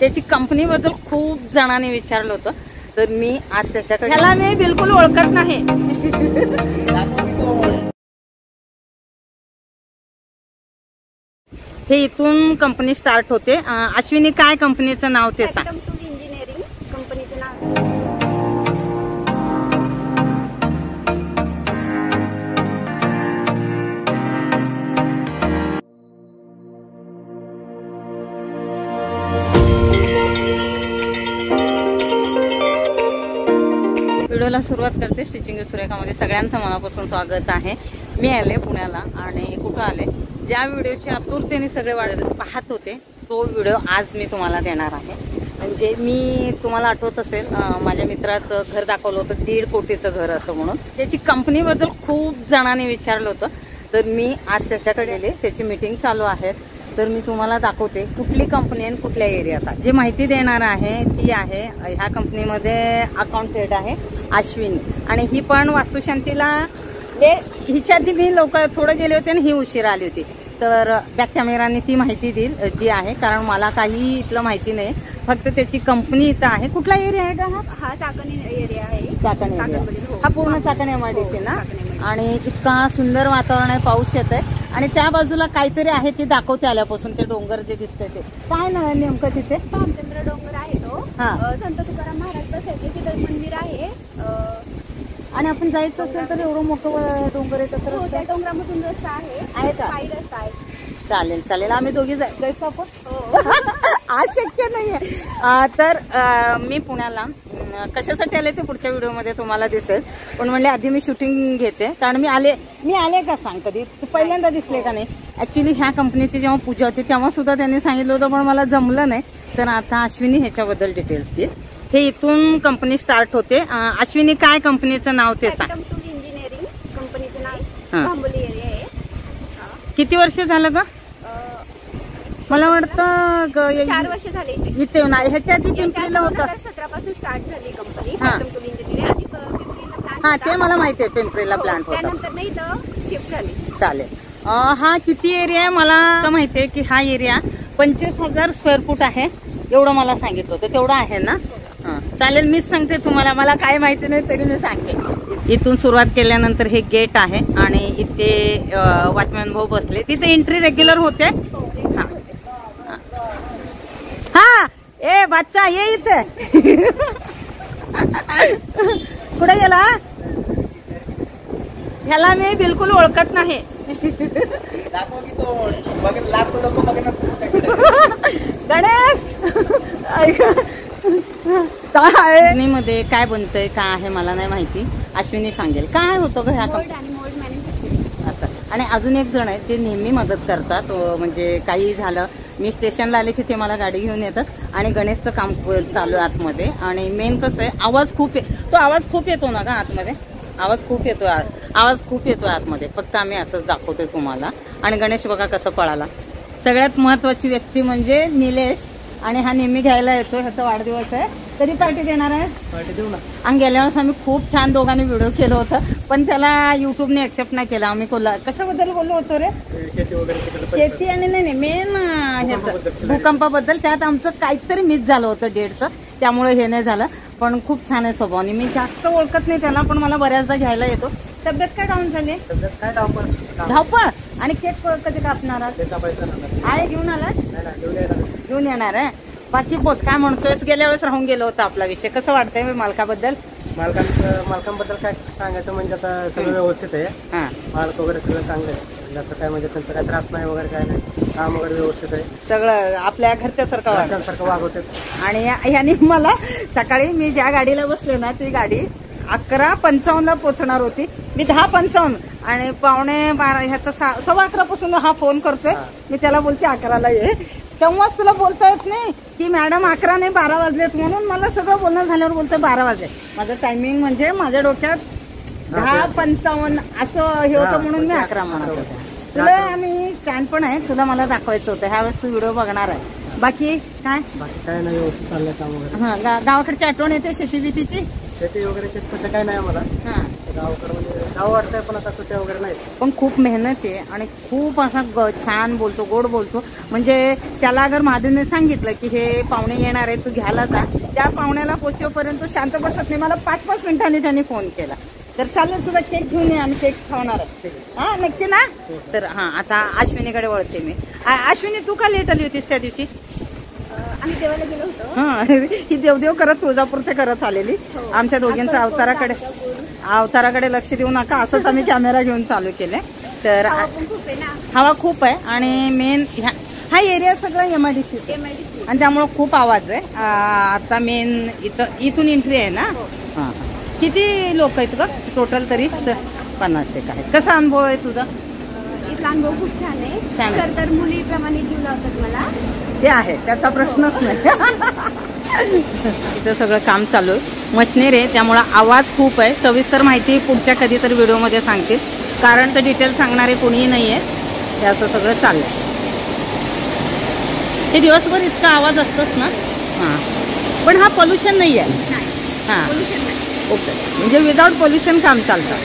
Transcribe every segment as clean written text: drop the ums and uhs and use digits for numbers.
त्याची कंपनी बद्दल खूप जणांनी विचारलं होतं, तर मी आज त्याच्याकडे ह्याला मी बिलकुल ओळखत नाही. हे इथून कंपनी स्टार्ट होते. अश्विनी, काय कंपनीचं नाव ते सांग. इंजिनिअरिंग कंपनीचं नाव. व्हिडिओला सुरुवात करते. स्टिचिंग सुरेखामध्ये सगळ्यांचं मनापासून स्वागत आहे. मी आले पुण्याला आणि कुठं आले, ज्या व्हिडिओची आतुरतेने सगळे पाहत होते तो व्हिडिओ आज मी तुम्हाला देणार आहे. म्हणजे मी तुम्हाला आठवत असेल, माझ्या मित्राचं घर दाखवलं होतं, 1.5 कोटीचं घर असं म्हणून. त्याची कंपनीबद्दल खूप जणांनी विचारलं होतं, तर मी आज त्याच्याकडे आले. त्याची मीटिंग चालू आहे, तर मी तुम्हाला दाखवते कुठली कंपनी आणि कुठल्या एरियात. जी माहिती देणार आहे ती आहे, ह्या कंपनीमध्ये अकाउंट हेड आहे अश्विनी, आणि ही पण वास्तुशांतीला हिच्या आधी मी लोक थोडं गेले होते आणि ही उशीर आली होती. तर बॅक कॅमेराने ती माहिती देईल जी आहे, कारण मला काही इथलं माहिती नाही. फक्त त्याची कंपनी इथं आहे. कुठला एरिया आहे का हा? चाकण एरिया आहे. चाकण एरिया हा पूर्ण चाकण MIDC ना. आणि इतका सुंदर वातावरण आहे, पाऊस येत आहे. आणि त्या बाजूला काहीतरी आहे ते दाखवते आल्यापासून, ते डोंगर जे दिसतंय ते काय ना नेमकं तिथे. भामचंद्र डोंगर आहे तो. संत तुकाराम महाराज बसायचे तिथे मंदिर आहे. आणि आपण जायचं असेल तर एवढं मोठं डोंगर आहे तसं त्या डोंगरामधून रस्ता आहे का? काही रस्ता आहे. चालेल चालेल, आम्ही दोघी जायचं आपण. आज शक्य नाहीये. तर मी पुण्याला कशासाठी आले ते पुढच्या व्हिडिओमध्ये तुम्हाला दिसेल, पण म्हणले आधी मी शूटिंग घेते. कारण मी आले का सांग, कधी तू पहिल्यांदा दिसले का नाही. ऍक्च्युली ह्या कंपनीची जेव्हा पूजा होती तेव्हा सुद्धा त्यांनी सांगितलं होतं, पण मला जमलं नाही. तर आता अश्विनी ह्याच्याबद्दल डिटेल्स देईल. हे इथून कंपनी स्टार्ट होते. अश्विनी, काय कंपनीचं नाव ते सांग. इंजिनिअरिंग कंपनीचं नाव. भांबोली एरिया आहे. किती वर्ष झालं का? मला वाटतं 4 वर्ष झाले इथे. नाही, ह्याच्या आधी पिंपरीला होतं. 2017 पासून स्टार्ट झाली कंपनी. इंजिनिअरिंग. हा, ते मला माहिती आहे, पिंपरीला प्लांट होता. त्यानंतर नाही इथं शिफ्ट झाली. चालेल. हा किती एरिया आहे मला माहिती आहे की हा एरिया 25,000 स्क्वेअर फूट आहे, एवढं मला सांगितलं होतं. तेवढं आहे ना? चालेल, मीच सांगते तुम्हाला, मला काय माहिती नाही तरी मी सांगते. इथून सुरुवात केल्यानंतर हे गेट आहे आणि इथे वॉचमॅन भाऊ बसले. तिथे एंट्री रेग्युलर होते. हा ए बाच्चा ये इथे. कुठे गेला? ह्याला मी बिलकुल ओळखत नाही. गणेश काय मध्ये काय बनतंय काय आहे मला नाही माहिती. अश्विनी सांगेल काय होतं ह्या असं. आणि अजून एक जण आहेत जे नेहमी मदत करतात. म्हणजे काही झालं, मी स्टेशनला आले की ते मला गाडी घेऊन येतात. आणि गणेशचं काम चालू आहे आतमध्ये. आणि मेन कसं आहे, आवाज खूप तो आवाज खूप येतो ना का आतमध्ये. आवाज खूप येतोय आतमध्ये. फक्त आम्ही असंच दाखवतोय तुम्हाला. आणि गणेश बघा कसं पळाला. सगळ्यात महत्वाची व्यक्ती म्हणजे निलेश, आणि हा नेहमी घ्यायला येतो. ह्याचा वाढदिवस आहे. कधी पार्टी देणार आहे? पार्टी देऊ ना. आणि गेल्या वेळेस आम्ही खूप छान दोघांनी व्हिडिओ केलं होतं, पण त्याला युट्यूबने ऍक्सेप्ट नाही केला. आम्ही कशाबद्दल बोललो होतो रे? शेती आणि नाही मेन ह्याचं भूकंपाबद्दल. त्यात आमचं काहीतरी मिस झालं होतं डेटचं, त्यामुळे हे नाही झालं. पण खूप छान आहे स्वभावाने. मी जास्त ओळखत नाही त्याला, पण मला बऱ्याचदा घ्यायला येतो. तब्येत काय डाऊन झाली? धावपळ. आणि केक कधी कापणार आहे? घेऊन आला? घेऊन येणार आहे. बाकी बोध काय म्हणतोय? गेल्या वेळेस राहून गेलो होतं आपला विषय. कसं वाटतंय मालकाबद्दल? मालकांबद्दल काय सांगायचं म्हणजे आता सगळं व्यवस्थित आहे. मालक वगैरे सगळं चांगलं आहे. असं काय म्हणजे त्यांचा काय त्रास नाही वगैरे काय नाही. काम वगैरे व्यवस्थित आहे. सगळं आपल्या घरच्यासारखं वागवतात. आणि याने मला सकाळी मी ज्या गाडीला बसले ना, ती गाडी 11:55 पोहोचणार होती. मी 10:55 आणि 11:15 ह्याचा 11:15 पासून हा फोन करतोय. मी त्याला बोलते 11ला ये. तेव्हाच तुला बोलता येत नाही की मॅडम 11 नाही 12 वाजलेत म्हणून. मला सगळं बोलणं झाल्यावर बोलतोय 12 वाजले. माझं टायमिंग म्हणजे माझ्या डोक्यात 10:55 असं हे होतं म्हणून मी 11 म्हणत होते. तुला आम्ही स्टँड पण आहे, तुला मला दाखवायचं होतं. ह्यावेळेस तू व्हिडिओ बघणार आहे. बाकी काय नाही, व्यवस्थित चाललंय काम वगैरे. गावाकडची आठवण येते शेती बितीची? शेती वगैरे शेतकऱ्याचं काय नाही आम्हाला. गावाकडे म्हणजे गाव वाटतंय पण आता सुट्ट्या वगैरे नाही. पण खूप मेहनत आहे आणि खूप असा छान बोलतो, गोड बोलतो. म्हणजे त्याला अगर महादेवने सांगितलं की हे पाहुणे येणार आहे तू घ्यायला जा, त्या पाहुण्याला पोचवेपर्यंत शांत बसत नाही. मला 5-5 मिनिटांनी त्यांनी फोन केला. तर चालेल तुझा केक घेऊन ये आणि केक खावणार. हा नक्की ना. तर हा आता अश्विनीकडे वळते मी. अश्विनी तू का लेट आली होतीस त्या दिवशी? आम्ही देवाला गेलो होतो. हा ही देवदेव करत तुळजापूरचे करत आलेली. आमच्या दोघींच्या अवताराकडे लक्ष देऊ नका असंच आम्ही कॅमेरा घेऊन चालू केले. तर हवा खूप आहे आणि मेन हा एरिया सगळा MIDC आणि त्यामुळे खूप आवाज आहे. आता मेन इथून एंट्री आहे ना. हा किती लोक आहेत का टोटल? तरी 50 एक आहेत. कसा अनुभव आहे तुझा? इथला अनुभव खूप छान आहे. खरं तर मुलीप्रमाणे जीव लावतात मला. ते आहे त्याचा प्रश्नच नाही. इथं सगळं काम चालू आहे. मशिनरी आहे त्यामुळं आवाज खूप आहे. सविस्तर माहिती पुढच्या कधीतरी व्हिडिओमध्ये सांगतील, कारण तर डिटेल सांगणारे कोणीही नाही आहे. हे असं सगळं चाललंय. हे दिवसभर इतका आवाज असतोच ना. हां पण हा पोल्युशन नाही आहे. हां ओके म्हणजे विदाउट पोल्युशन काम चालतं.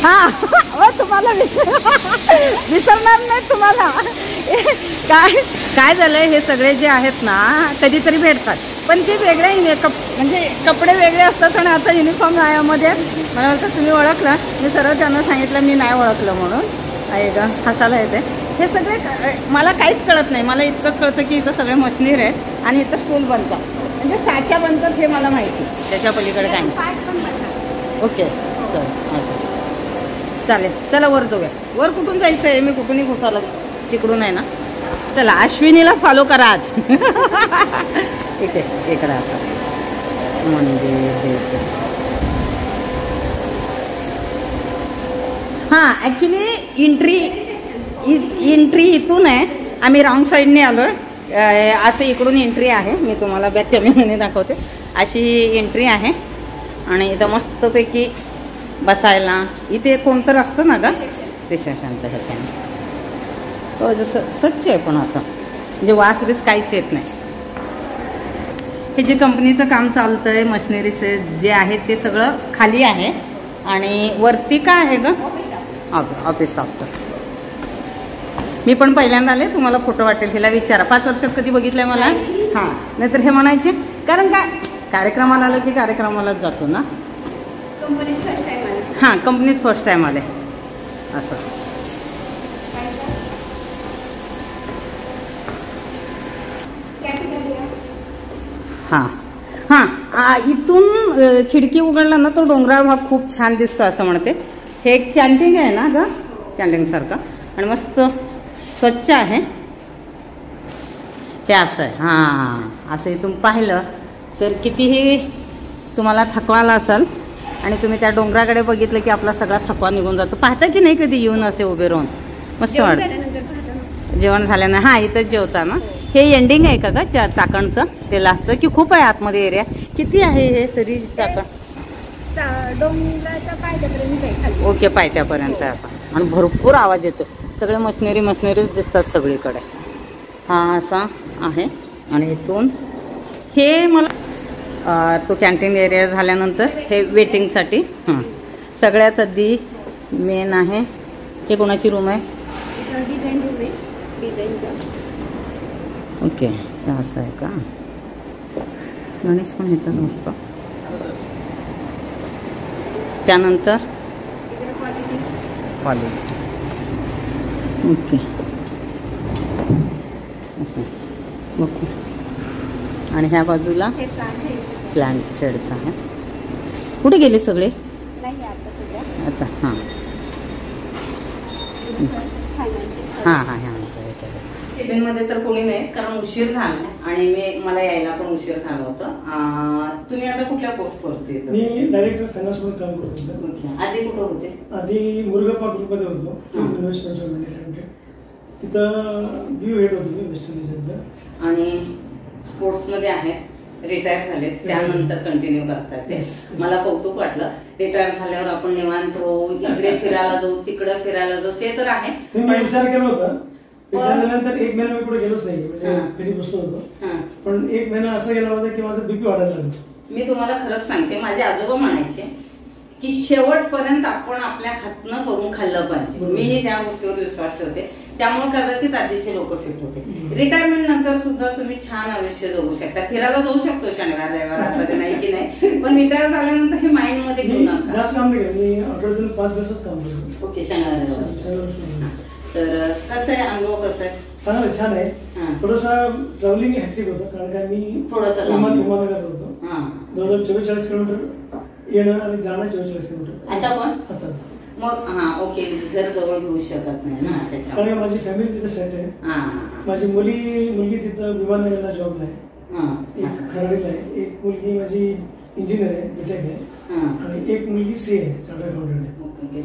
हा तुम्हाला विसरणार नाही तुम्हाला. काय झालंय हे सगळे जे आहेत ना कधीतरी भेटतात पण ते वेगळे म्हणजे कपडे वेगळे असतात आणि आता युनिफॉर्म मध्ये मला वाटतं तुम्ही ओळखला. मी सरळ त्यांना सांगितलं मी नाही ओळखलं म्हणून. आहे का हसायला येते. हे सगळे मला काहीच कळत नाही. मला इतकंच कळतं की इथं सगळे मशिनरी आहेत आणि इथं स्टूल बनतात म्हणजे साच्या बनतात हे मला माहिती. त्याच्या पलीकडे काय ओके असं चालेल. चला वर जाऊया. वर कुठून जायचं आहे? मी कुठूनही घुसाला तिकडून आहे ना. चला अश्विनीला फॉलो करा आज. ठीक आहे इकडे आता मंदिर. हां ॲक्च्युली एंट्री इथून आहे. आम्ही रॉंग साईडने आलो आहे. असं इकडून एंट्री आहे. मी तुम्हाला बॅक कॅमेराने दाखवते. अशी एंट्री आहे आणि इथं मस्तपैकी बसायला इथे कोणतं असतं ना का रिसेप्शनचं ह्याच्याने. तो जसं स्वच्छ आहे पण असं म्हणजे वास बीस काहीच येत नाही. हे जे कंपनीचं काम चालतंय मशिनरीचे जे आहे ते सगळं खाली आहे आणि वरती काय आहे ग ऑफिस स्टाफचं. मी पण पहिल्यांदा आले. तुम्हाला फोटो वाटेल. हिला विचारा 5 वर्षात कधी बघितलंय मला. हां नाहीतर हे म्हणायचे कारण काय कार्यक्रमाला आलं की कार्यक्रमालाच जातो ना. हां कंपनीत फर्स्ट टाइम आले असं. हां हां इथून खिडकी उघडला ना तो डोंगराळ भाग खूप छान दिसतो असं म्हणते. हे कॅन्टीन आहे ना ग कॅन्टीन सारखं आणि मस्त स्वच्छ आहे. हे असं आहे. हां असं इथून पाहिलं तर कितीही तुम्हाला थकवा आला असेल आणि तुम्ही त्या डोंगराकडे बघितलं की आपला सगळा थकवा निघून जातो. पाहता की नाही कधी येऊन असे उभे राहून मस्त वाटतं. जेवण झाल्यानं हां इथंच जेवता ना. हे एंडिंग आहे का ग चाकणचं ते लास्टचं की खूप आहे आतमध्ये एरिया? किती आहे हे तरी चाकण? डोंगराच्या पायथ्यापर्यंत. ओके पायथ्यापर्यंत असं आणि भरपूर आवाज येतो. सगळे मशिनरीच दिसतात सगळीकडे. हा असा आहे आणि इथून हे मला तो कॅन्टीन एरिया झाल्यानंतर हे वेटिंगसाठी. हां सगळ्यात आधी मेन आहे. हे कोणाची रूम आहे? डिझाईन रूम आहे डिझाईनचं. ओके असं आहे का? गणेश पण येतच मस्त. त्यानंतर क्वालिटी ओके असं ओके. आणि ह्या बाजूला प्लांट शेड्स आहेत. कुठे गेले सगळे आता? हां हां हां हां केबिनमध्ये तर कोणी नाही कारण उशीर झाला आणि मला यायला पण उशीर झाला होता. तुम्ही आता कुठल्या पोस्टवरती? मी डायरेक्टर फायनान्स मध्ये काम करतो. आधी कुठं होते? आधी मुरगप्पा ग्रुपमध्ये होतो इन्व्हेस्टमेंटच्या मॅनेजमेंट. तिथं व्यू हेड होतो मी वेस्टर्न डिझाईनचा. आणि स्पोर्ट्समध्ये आहेत. रिटायर झाले त्यानंतर कंटिन्यू करतात ते. मला कौतुक वाटलं. रिटायर झाल्यावर आपण निवांत इकडे फिरायला जाऊ तिकडे फिरायला जाऊ ते तर आहे. मी विचार केला होता झाल्यानंतर 1 महिना मी पुढे गेलोच नाही, म्हणजे घरी बसलो होतो. पण 1 महिना असं गेला होता की माझं बीपी वाढायला लागलं. मी तुम्हाला खरंच सांगते, माझे आजोबा म्हणायचे की शेवटपर्यंत आपण आपल्या हातनं करून खाल्लं पाहिजे. मीही त्या गोष्टीवर विश्वास ठेवते. त्यामुळे कदाचित आधीचे लोक फिट होते. रिटायरमेंट नंतर सुद्धा तुम्ही छान आयुष्य जगू शकता. फिरायला जाऊ शकतो शनिवार रविवार, असं नाही की नाही, पण रिटायर झाल्यानंतर हे माइंड मध्ये घेऊन नका. जास्त काम नाही, मी आठवड्यातून 5 दिवसच काम करतो. ओके, शनिवार रविवार. तर कसं आहे, अनुभव कसा आहे? चांगलं, छान आहे. थोडंसा ट्रॅव्हलिंग हॅक्टिक होतं, कारण काय मी थोडंसं उमानगर होतो. जवळजवळ 44 किलोमीटर येणं आणि जाणं, 44 किलोमीटर. आता पण आता मग ओके, घर जवळ घेऊ शकत नाही ना त्याच्या, कारण माझी फॅमिली तिथे सेट आहे. माझी मुलगी तिथं विमाननगरला जॉबला आहे, एक खराडीला आहे. एक मुलगी माझी इंजिनियर आहे, बीटेक आहे, आणि एक मुलगी सी आहे, चार्टर्ड अकाउंटंट आहे.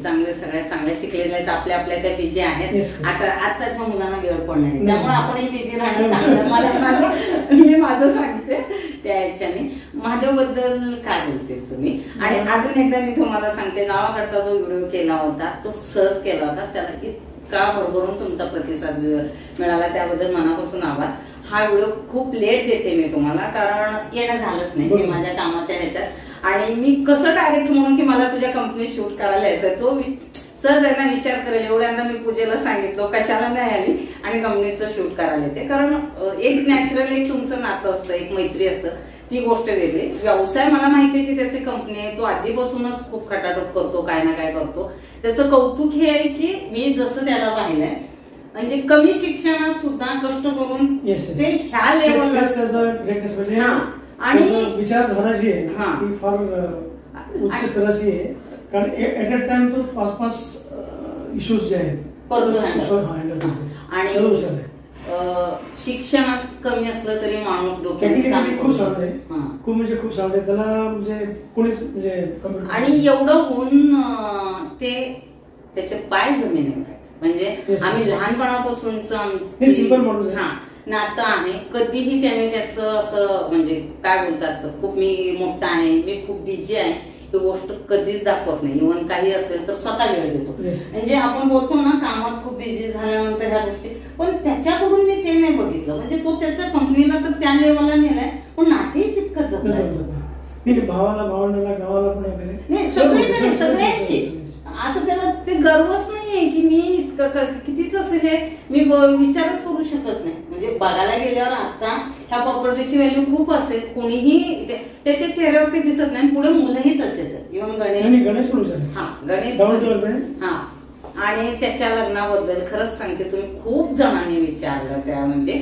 चांगले, सगळ्या चांगल्या शिकलेल्या आहेत. आपल्या त्या पीजी आहेत. आताच्या मुलांना वेळ पण नाही, त्यामुळे आपणही पीजी राहणं चांगलं. मला मी माझं सांगते त्या ह्याच्याने. माझ्याबद्दल काय बोलते तुम्ही? आणि अजून एकदा मी तुम्हाला सांगते, गावाकडचा जो व्हिडिओ केला होता तो सहज केला होता, त्याला इतका भरभरून तुमचा प्रतिसाद मिळाला, त्याबद्दल मनापासून आभार. हा व्हिडिओ खूप लेट देते मी तुम्हाला, कारण येणं झालंच नाही मी माझ्या कामाच्या ह्याच्यात. आणि मी कसं डायरेक्ट म्हणून की मला तुझ्या कंपनीत शूट करायला यायचं, तो सर त्यांना विचार करेल. एवढ्यांदा मी पूजेला सांगितलं कशाला नाही आली आणि कंपनीचं शूट करायला येते. कारण एक नॅचरल एक तुमचं नातं असतं, एक मैत्री असतं, ती गोष्ट वेगळी. व्यवसाय मला माहिती आहे की त्याची कंपनी आहे, तो आधीपासूनच खूप खटाटोप करतो, काय ना काय करतो. त्याचं कौतुक हे आहे की मी जसं त्याला पाहिलंय, म्हणजे कमी शिक्षणात सुद्धा कष्ट करून ते ह्या लेवलला. आणि विचारधारा जी आहे ती फार उच्च स्तराची आहे, कारण ऍट अ टाइम तो 5 इश्यूज जे आहेत आणि शिक्षणात कमी असलं तरी माणूस डोक्याने खूप सावध आहे, खूप म्हणजे खूप सावध आहे. त्याला म्हणजे कोणीच म्हणजे आणि एवढं होऊन ते त्याचे पाय जमिनीवर आहेत. म्हणजे आम्ही लहानपणापासूनच सिंपल माणूस नातं आहे. कधीही त्याने त्याचं असं म्हणजे काय बोलतात, खूप मी मोठा आहे, मी खूप बिझी आहे, ही गोष्ट कधीच दाखवत नाही. इव्हन काही असेल तर स्वतः वेळ देतो. म्हणजे आपण बोलतो ना कामात खूप बिझी झाल्यानंतर ह्या गोष्टी, पण त्याच्याकडून मी ते नाही बघितलं. म्हणजे तो त्याच्या कंपनीला तर त्या लेवलला नेलाय, पण नाते तितकंच जपलंय. भावाला, भावंडाला, गावाला पण वगैरे सगळ्यांशी असं त्याला ते गर्वच नाहीये की मी कितीच असेल हे मी विचारच करू शकत नाही. म्हणजे बघायला गेल्यावर आता ह्या प्रॉपर्टीची व्हॅल्यू खूप असेल, कोणीही त्याच्या चेहऱ्यावरती दिसत नाही. पुढे मुलंही तसेच, इव्हन गणेश आणि त्याच्या लग्नाबद्दल खरंच सांगते, तुम्ही खूप जणांनी विचारलं त्या, म्हणजे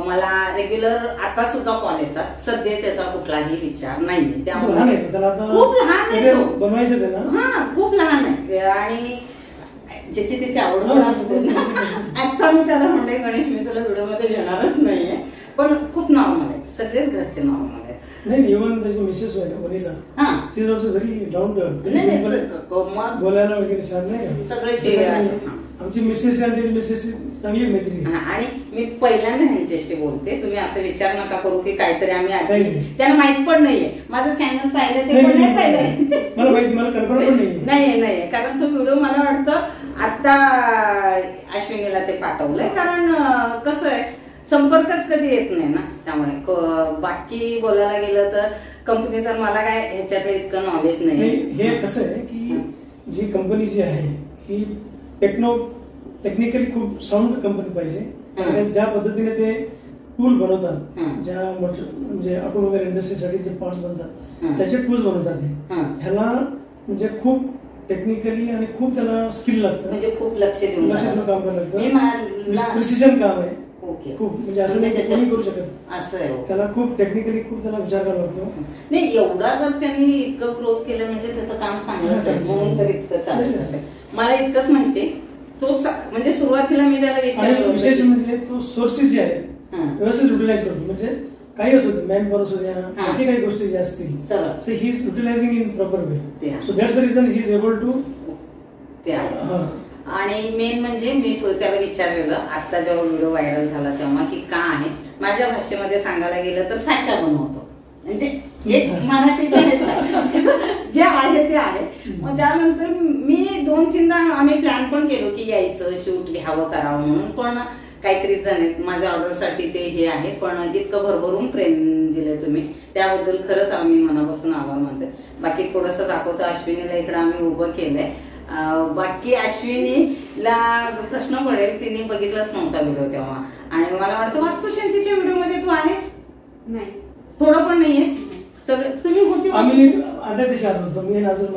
मला रेग्युलर आता सुद्धा कॉल येतात. सध्या त्याचा कुठलाही विचार नाहीये, त्यामुळे खूप लहान आहे तो. खूप लहान आहे आणि ज्याची त्याची आवड पण असते ना. आता मी त्याला म्हणते गणेश मी तुला व्हिडिओ मध्ये घेणारच नाहीये, पण खूप नॉर्मल आहेत, सगळेच घरचे नॉर्मल आहेत. नाही, इव्हन त्याची Mrs Vanita, she is also very down to earth, बोलायला वगैरे छान नाही, सगळे आमची मिसेस आणि मिसेस चांगली मैत्री. आणि मी पहिल्यांदा ह्यांच्याशी बोलते, तुम्ही असं विचार नका करू की काहीतरी आम्ही आधी, त्यांना माहित पण नाहीये माझं चॅनल पाहिलं ते पण नाही पाहिलंय, मला माहिती, मला कल्पना पण नाहीये, कारण तो व्हिडिओ मला वाटतं आता अश्विनीला ते पाठवलंय. कारण कसं आहे, संपर्कच कधी येत नाही ना, त्यामुळे बाकी बोलायला गेलं तर कंपनी तर मला काय ह्याच्यातलं इतकं नॉलेज नाही. हे कसं आहे की जी कंपनी जी आहे ही टेक्निकली खूप साऊंड कंपनी पाहिजे. ज्या पद्धतीने ते टूल बनवतात, ज्या म्हणजे ऑटोमोबाईल इंडस्ट्रीसाठी जे पार्ट्स बनतात त्याचे टूल्स बनवतात, ह्याला म्हणजे खूप टेक्निकली आणि खूप त्याला स्किल लागतं, म्हणजे खूप लक्ष देऊन काम करावं लागतं. प्रिसिजन काम आहे खूप, म्हणजे असं नाही कोणी करू शकत, असं आहे. त्याला खूप टेक्निकली खूप त्याला विचार करावा लागतो. नाही, एवढा जर त्यांनी इतकं ग्रोथ केलं म्हणजे त्याचं काम चांगलं म्हणून तर इतकं चालत असेल. मला इतकंच माहितीये, तो म्हणजे सुरुवातीला मी त्याला विचारलं, विशेष म्हणजे तो सोर्सेस जे आहेत व्यवस्थित युटिलाइज करतो. म्हणजे काही असू दे, मॅन पॉवर असू द्या, बाकी काही गोष्टी ज्या असतील, so he is utilising in proper way. So that's the reason he is able to. आणि मेन म्हणजे मी त्याला विचारलेलं आता जेव्हा व्हिडिओ व्हायरल झाला तेव्हा की का आहे, माझ्या भाषेमध्ये सांगायला गेलं तर साचा बनवतो. म्हणजे एक मराठीचे जे आहे ते आहे. मग त्यानंतर मी 2-3दा आम्ही प्लॅन पण केलो की यायचं, शूट घ्यावं, करावं म्हणून, पण काहीतरी जण माझ्या ऑर्डरसाठी ते हे आहे. पण इतकं भरभरून प्रेम दिलं तुम्ही, त्याबद्दल खरंच आम्ही मनापासून आभार मानतो. बाकी थोडंसं दाखवतो, अश्विनीला इकडे आम्ही उभं केलंय. बाकी अश्विनीला प्रश्न पडेल, तिने बघितलाच नव्हता व्हिडिओ तेव्हा, आणि मला वाटतं वास्तुशांतीच्या व्हिडिओ मध्ये तू आहेस? नाही, थोडं पण नाहीये. सगळं तुम्ही होते. आम्ही आदल्या दिवशी आलो होतो, मी अजून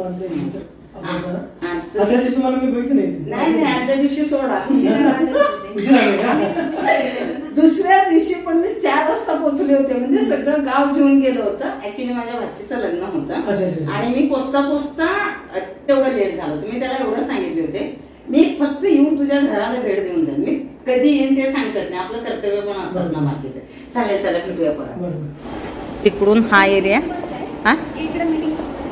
आदल्या दिवशी मला मी बघितलं नाही, आदल्या दिवशी सोडा, उशीर आले का? दुसऱ्या दिवशी पण मी 4 वाजता पोहोचले होते. म्हणजे सगळं गाव घेऊन गेलं होतं. ऍक्च्युली माझ्या भाचीचं लग्न होतं आणि मी पोचता तेवढं लेट झालं. तुम्ही त्याला एवढं सांगितले होते, मी फक्त येऊन तुझ्या घराला भेट देऊन जाईल. मी कधी येईन ते सांगतात नाही, आपलं कर्तव्य पण असतात ना बाकीचं. चालेल, चला भेटूया परत. तिकडून हा एरिया. हा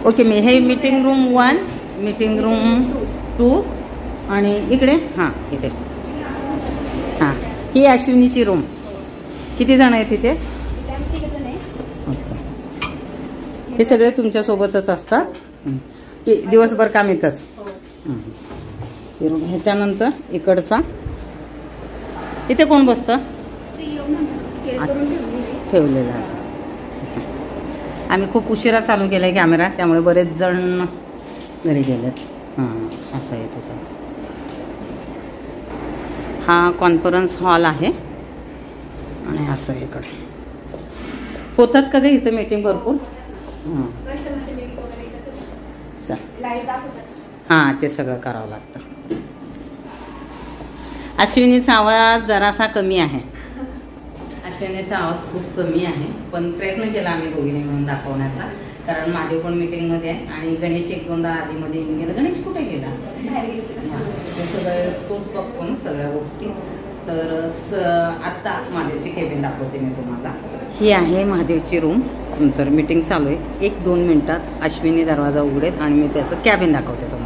ओके, मी हे मीटिंग रूम 1, मीटिंग रूम 2 आणि इकडे इथे ही अश्विनीची रूम. किती जण आहेत तिथे? हे सगळे तुमच्या सोबतच असतात, दिवसभर काम येतच. ह्याच्यानंतर इकडचा इथे कोण बसतं? ठेवलेला असं. आम्ही खूप उशिरा चालू केलाय कॅमेरा, त्यामुळे बरेच जण घरी गेलेत. असं आहे तसं. हा कॉन्फरन्स हॉल आहे आणि असं इकडे होतात का ग इथं मीटिंग भरपूर? ते सगळं करावं लागतं. अश्विनीचा आवाज जरासा कमी आहे. अश्विनीचा आवाज खूप कमी आहे, पण प्रयत्न केला आम्ही दोघींनी म्हणून दाखवण्याचा. कारण महादेव पण मीटिंग मध्ये आहे आणि गणेश 1-2दा आधीमध्ये येऊन गेला. गणेश कुठे गेला? ते सगळं तोच बघतो ना सगळ्या गोष्टी. तर आता महादेवची केबिन दाखवते मी तुम्हाला. ही आहे महादेवची रूम. नंतर मीटिंग चालू आहे. 1-2 मिनिटात अश्विनी दरवाजा उघडेल आणि मी त्याचं कॅबिन दाखवते तुम्हाला.